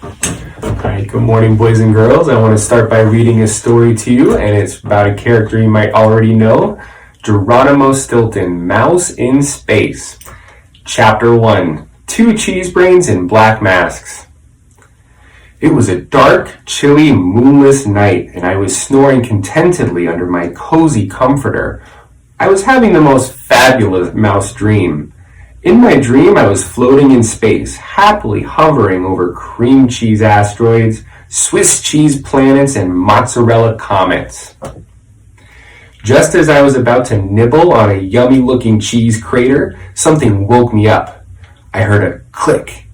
Alright, good morning, boys and girls. I want to start by reading a story to you, and it's about a character you might already know, Geronimo Stilton, Mouse in Space. Chapter 1, 2 Cheese Brains and Black Masks. It was a dark, chilly, moonless night, and I was snoring contentedly under my cozy comforter. I was having the most fabulous mouse dream. In my dream, I was floating in space, happily hovering over cream cheese asteroids, Swiss cheese planets, and mozzarella comets. Just as I was about to nibble on a yummy-looking cheese crater, something woke me up. I heard a click,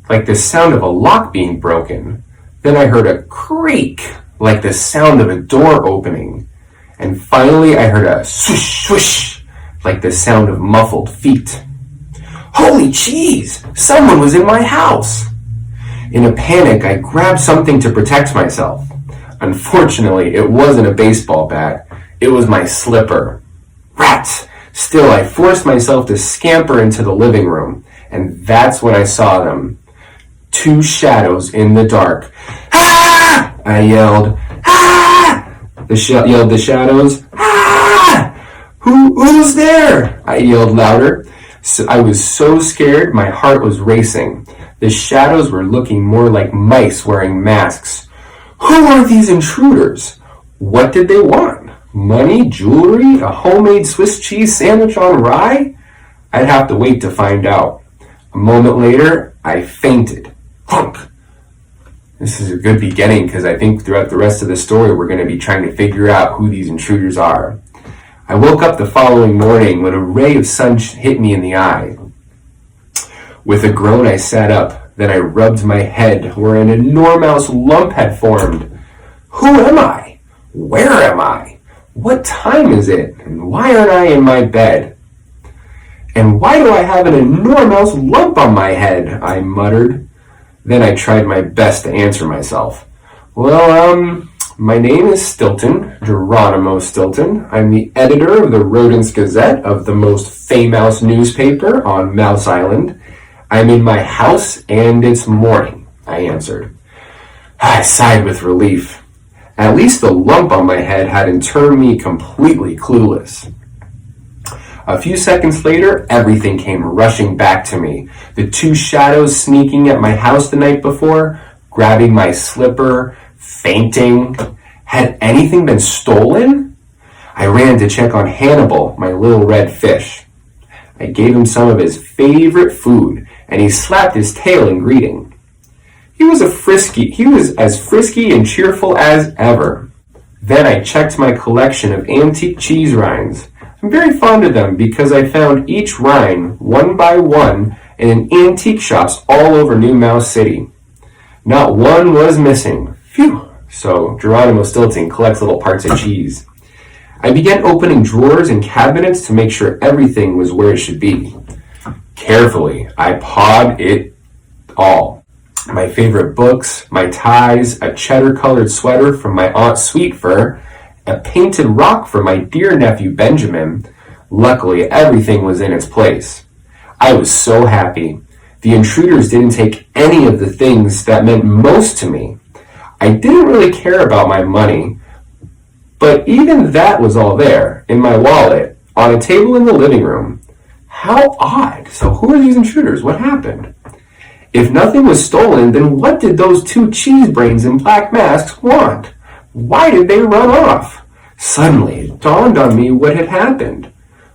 like the sound of a lock being broken. Then I heard a creak, like the sound of a door opening. And finally, I heard a swish, swish, like the sound of muffled feet. Holy cheese! Someone was in my house! In a panic, I grabbed something to protect myself. Unfortunately, it wasn't a baseball bat. It was my slipper. Rats! Still, I forced myself to scamper into the living room, and that's when I saw them. 2 shadows in the dark. Ah! I yelled. Ah! Yelled the shadows. Ah! Who's there? I yelled louder. So I was so scared, my heart was racing. The shadows were looking more like mice wearing masks. Who are these intruders? What did they want? Money, jewelry, a homemade Swiss cheese sandwich on rye? I'd have to wait to find out. A moment later, I fainted. Clunk! This is a good beginning because I think throughout the rest of the story we're going to be trying to figure out who these intruders are. I woke up the following morning when a ray of sun hit me in the eye. With a groan, I sat up. Then I rubbed my head where an enormous lump had formed. Who am I? Where am I? What time is it? And why aren't I in my bed? And why do I have an enormous lump on my head? I muttered. Then I tried my best to answer myself. My name is Stilton, Geronimo Stilton. I'm the editor of the Rodents Gazette of the most famous newspaper on Mouse Island. I'm in my house and it's morning, I answered. I sighed with relief. At least the lump on my head hadn't turned me completely clueless. A few seconds later, everything came rushing back to me. The 2 shadows sneaking at my house the night before, grabbing my slipper, fainting. Had anything been stolen? I ran to check on Hannibal, my little red fish. I gave him some of his favorite food, and he slapped his tail in greeting. He was as frisky and cheerful as ever. Then I checked my collection of antique cheese rinds. I'm very fond of them because I found each rind, one by one, in antique shops all over New Mouse City. Not one was missing. Phew! So Geronimo Stilton collects little parts of cheese. I began opening drawers and cabinets to make sure everything was where it should be. Carefully, I pawed it all. My favorite books, my ties, a cheddar-colored sweater from my Aunt Sweet Fur, a painted rock for my dear nephew Benjamin. Luckily, everything was in its place. I was so happy. The intruders didn't take any of the things that meant most to me. I didn't really care about my money, but even that was all there, in my wallet, on a table in the living room. How odd. So who are these intruders? What happened? If nothing was stolen, then what did those 2 cheese brains in black masks want? Why did they run off? Suddenly, it dawned on me what had happened.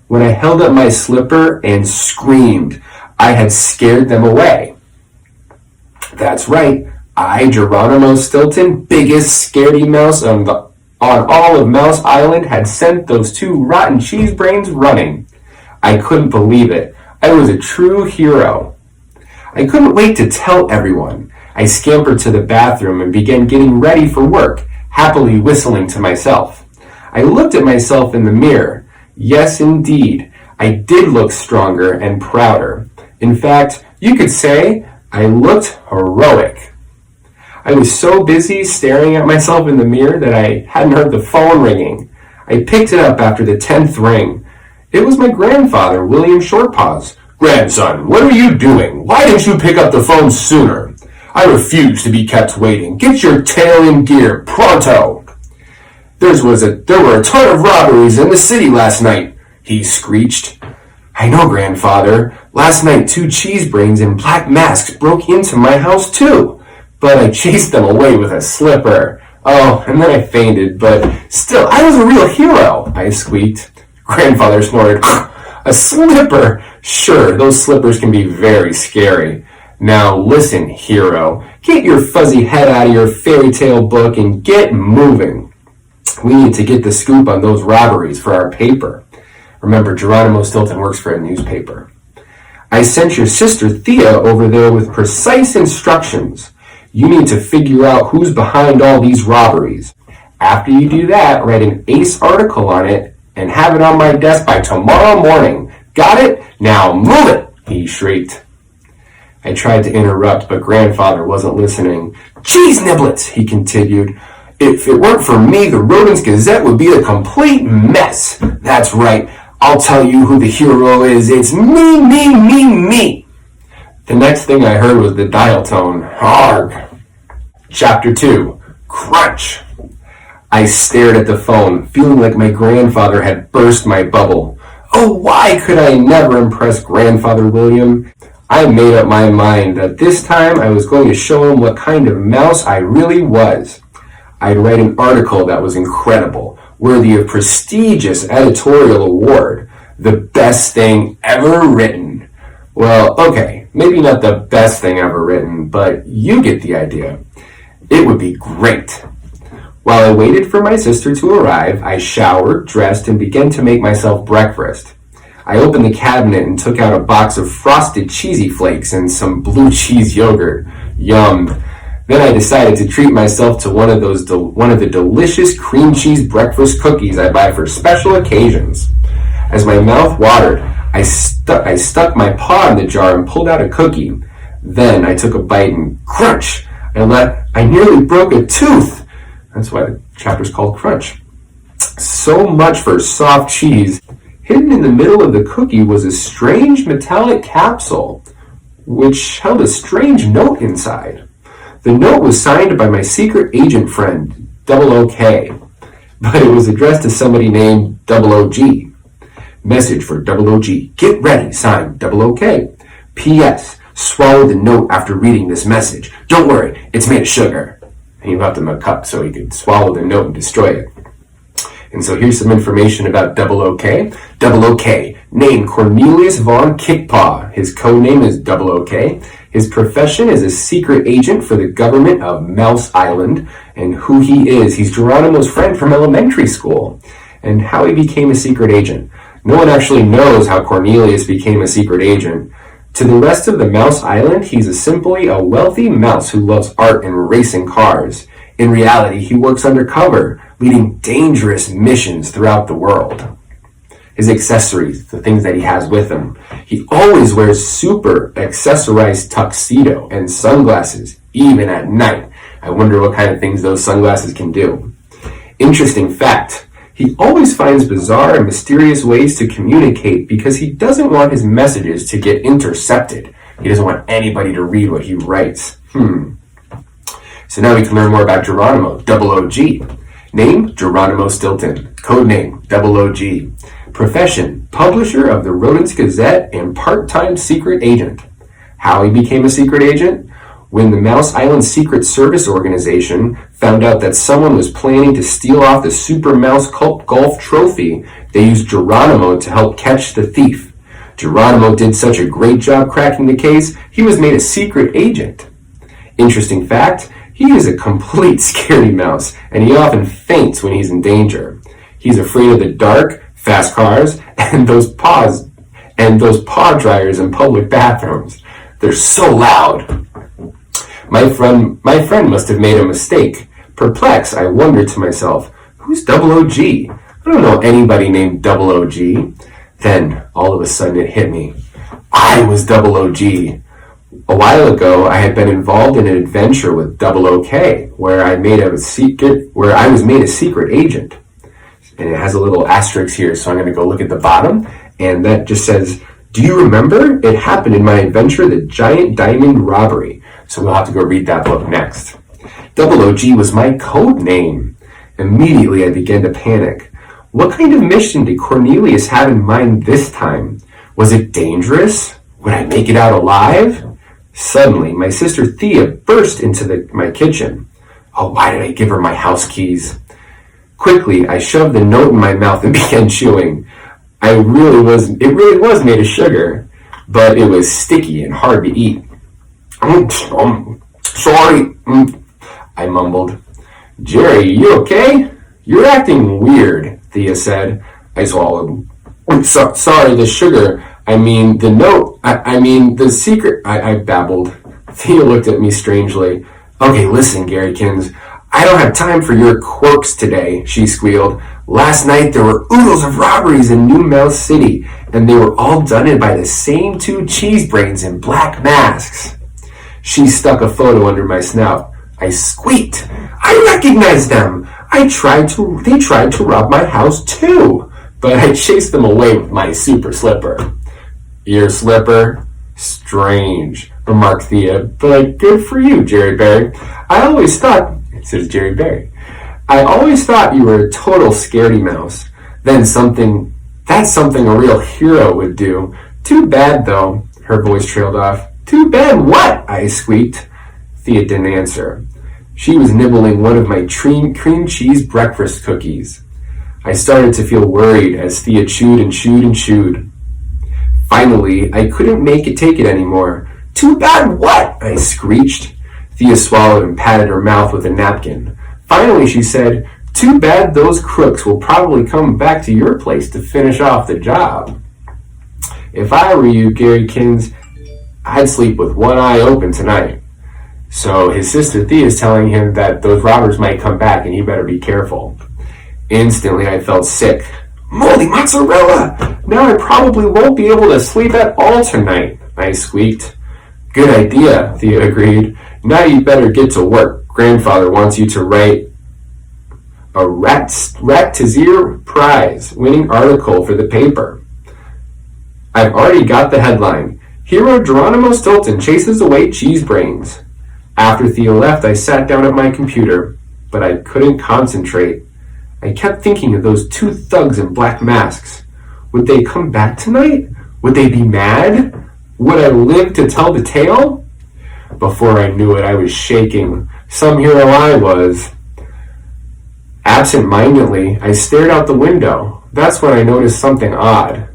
When I held up my slipper and screamed, I had scared them away. That's right. I, Geronimo Stilton, biggest scaredy mouse on all of Mouse Island, had sent those 2 rotten cheese brains running. I couldn't believe it. I was a true hero. I couldn't wait to tell everyone. I scampered to the bathroom and began getting ready for work, happily whistling to myself. I looked at myself in the mirror. Yes, indeed, I did look stronger and prouder. In fact, you could say I looked heroic. I was so busy staring at myself in the mirror that I hadn't heard the phone ringing. I picked it up after the 10th ring. It was my grandfather, William Shortpaws. "Grandson, what are you doing? Why didn't you pick up the phone sooner?" I refuse to be kept waiting. Get your tail in gear, pronto! There were a ton of robberies in the city last night, he screeched. I know, grandfather. Last night 2 cheese brains in black masks broke into my house too, but I chased them away with a slipper. Oh, and then I fainted, but still, I was a real hero, I squeaked. Grandfather snorted. A slipper? Sure, those slippers can be very scary. Now listen, hero, get your fuzzy head out of your fairy tale book and get moving. We need to get the scoop on those robberies for our paper. Remember, Geronimo Stilton works for a newspaper. I sent your sister Thea over there with precise instructions. You need to figure out who's behind all these robberies. After you do that, write an ace article on it and have it on my desk by tomorrow morning. Got it? Now move it, he shrieked. I tried to interrupt, but grandfather wasn't listening. Cheese niblets, he continued. If it weren't for me, the Rodents Gazette would be a complete mess. That's right. I'll tell you who the hero is. It's me, me, me, me. The next thing I heard was the dial tone. Arg. Chapter 2. Crunch. I stared at the phone, feeling like my grandfather had burst my bubble. Oh, why could I never impress Grandfather William? I made up my mind that this time I was going to show him what kind of mouse I really was. I'd write an article that was incredible, worthy of prestigious editorial award. The best thing ever written. Well, okay, maybe not the best thing ever written, but you get the idea. It would be great. While I waited for my sister to arrive, I showered, dressed, and began to make myself breakfast. I opened the cabinet and took out a box of frosted cheesy flakes and some blue cheese yogurt. Yum. Then I decided to treat myself to one of the delicious cream cheese breakfast cookies I buy for special occasions. As my mouth watered, I stuck my paw in the jar and pulled out a cookie. Then I took a bite and crunch! I nearly broke a tooth. That's why the chapter's called Crunch. So much for soft cheese. Hidden in the middle of the cookie was a strange metallic capsule, which held a strange note inside. The note was signed by my secret agent friend, Double OK, but it was addressed to somebody named Double OG. Message for Double OG. Get ready, signed Double OK. P.S. Swallow the note after reading this message. Don't worry, it's made of sugar. He left him a cup so he could swallow the note and destroy it. And so here's some information about Double OK. Double OK, name Cornelius Von Kickpaw. His code name is Double OK. His profession is a secret agent for the government of Mouse Island. And who he is, he's Geronimo's friend from elementary school. And how he became a secret agent. No one actually knows how Cornelius became a secret agent. To the rest of the Mouse Island, he's simply a wealthy mouse who loves art and racing cars. In reality, he works undercover, leading dangerous missions throughout the world. His accessories, the things that he has with him. He always wears super accessorized tuxedo and sunglasses, even at night. I wonder what kind of things those sunglasses can do. Interesting fact, he always finds bizarre and mysterious ways to communicate because he doesn't want his messages to get intercepted. He doesn't want anybody to read what he writes. So now we can learn more about Geronimo, Double OG. Name, Geronimo Stilton. Code name, Double OG. Profession, publisher of the Rodents Gazette and part-time secret agent. How he became a secret agent? When the Mouse Island Secret Service Organization found out that someone was planning to steal off the Super Mouse Golf Trophy, they used Geronimo to help catch the thief. Geronimo did such a great job cracking the case, he was made a secret agent. Interesting fact, he is a complete scaredy mouse, and he often faints when he's in danger. He's afraid of the dark, fast cars, and those paw dryers in public bathrooms. They're so loud. My friend must have made a mistake. Perplexed, I wondered to myself, who's Double OG? I don't know anybody named Double OG. Then, all of a sudden it hit me. I was Double OG. A while ago, I had been involved in an adventure with Double OK, where I was made a secret agent. And it has a little asterisk here, so I'm going to go look at the bottom, and that just says Do you remember? It happened in my adventure, The Giant Diamond Robbery. So we'll have to go read that book next. Double OG was my code name. Immediately I began to panic. What kind of mission did Cornelius have in mind this time? Was it dangerous? Would I make it out alive? Suddenly, my sister Thea burst into my kitchen. Oh, why did I give her my house keys? Quickly, I shoved the note in my mouth and began chewing. It really was made of sugar, but it was sticky and hard to eat. Sorry, I mumbled. Jerry, you okay? You're acting weird, Thea said. I swallowed. Sorry, the sugar. I mean, the note. I mean, the secret. I babbled. Thea looked at me strangely. Okay, listen, Garykins. I don't have time for your quirks today, she squealed. Last night there were oodles of robberies in New Mouse City, and they were all done by the same two cheese brains in black masks. She stuck a photo under my snout. I squeaked. I recognized them. They tried to rob my house too, but I chased them away with my super slipper. Your slipper? Strange, remarked Thea, but good for you, Jerry Berry. Says Jerry Berry. I always thought you were a total scaredy mouse. That's something a real hero would do. Too bad, though. Her voice trailed off. Too bad what? I squeaked. Thea didn't answer. She was nibbling one of my cream cheese breakfast cookies. I started to feel worried as Thea chewed and chewed and chewed. Finally, I couldn't take it anymore. Too bad what? I screeched. Thea swallowed and patted her mouth with a napkin. Finally, she said, too bad those crooks will probably come back to your place to finish off the job. If I were you, Garykins, I'd sleep with one eye open tonight. So his sister Thea is telling him that those robbers might come back and he better be careful. Instantly, I felt sick. Moldy mozzarella! Now I probably won't be able to sleep at all tonight, I squeaked. Good idea, Thea agreed. Now you better get to work. Grandfather wants you to write a Rat-to-Zero Prize winning article for the paper. I've already got the headline. Hero Geronimo Stilton chases away cheese brains. After Thea left, I sat down at my computer, but I couldn't concentrate. I kept thinking of those two thugs in black masks. Would they come back tonight? Would they be mad? Would I live to tell the tale? Before I knew it, I was shaking. Some hero I was. Absent-mindedly, I stared out the window. That's when I noticed something odd.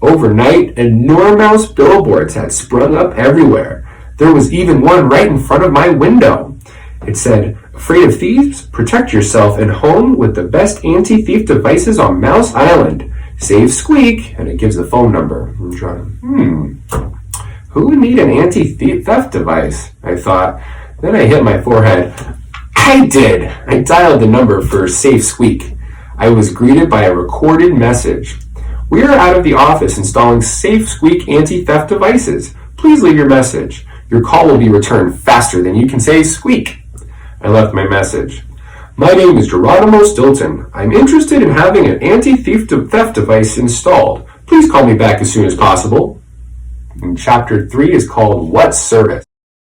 Overnight, enormous billboards had sprung up everywhere. There was even one right in front of my window. It said, afraid of thieves? Protect yourself and home with the best anti-thief devices on Mouse Island. Save Squeak, and it gives the phone number. Who would need an anti-theft device? I thought. Then I hit my forehead. I did! I dialed the number for Safe Squeak. I was greeted by a recorded message. We are out of the office installing Safe Squeak anti-theft devices. Please leave your message. Your call will be returned faster than you can say squeak. I left my message. My name is Geronimo Stilton. I'm interested in having an anti-theft device installed. Please call me back as soon as possible. And chapter 3 is called What Service?